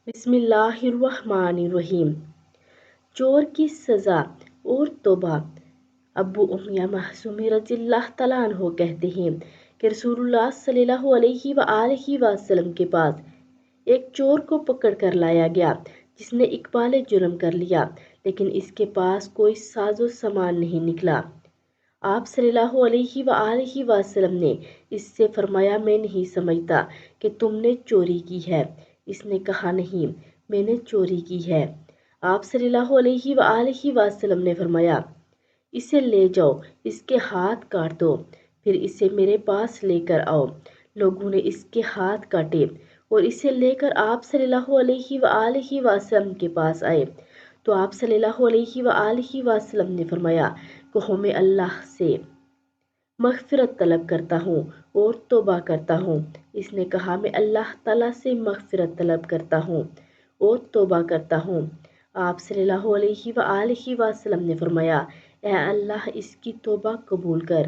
بسم اللہ الرحمن الرحیم۔ چور کی سزا اور توبہ۔ ابو امیہ مخزومی رضی اللہ تعالیٰ عنہ کہتے ہیں کہ رسول اللہ صلی اللہ علیہ وآلہ وسلم کے پاس ایک چور کو پکڑ کر لایا گیا جس نے اقبال جرم کر لیا، لیکن اس کے پاس کوئی ساز و سامان نہیں نکلا۔ آپ صلی اللہ علیہ وآلہ وسلم نے اس سے فرمایا، میں نہیں سمجھتا کہ تم نے چوری کی ہے۔ اس نے کہا، نہیں، میں نے چوری کی ہے۔ آپ صلی اللہ علیہ وآلہ وسلم نے فرمایا، اسے لے جاؤ، اس کے ہاتھ کاٹ دو، پھر اسے میرے پاس لے کر آؤ۔ لوگوں نے اس کے ہاتھ کاٹے اور اسے لے کر آپ صلی اللہ علیہ وآلہ وسلم کے پاس آئے تو آپ صلی اللہ علیہ وآلہ وسلم نے فرمایا، کہو میں اللہ سے مغفرت طلب کرتا ہوں اور توبہ کرتا ہوں۔ اس نے کہا، میں اللہ تعالیٰ سے مغفرت طلب کرتا ہوں اور توبہ کرتا ہوں۔ آپ صلی اللہ علیہ وآلہ وسلم نے فرمایا، اے اللہ اس کی توبہ قبول کر۔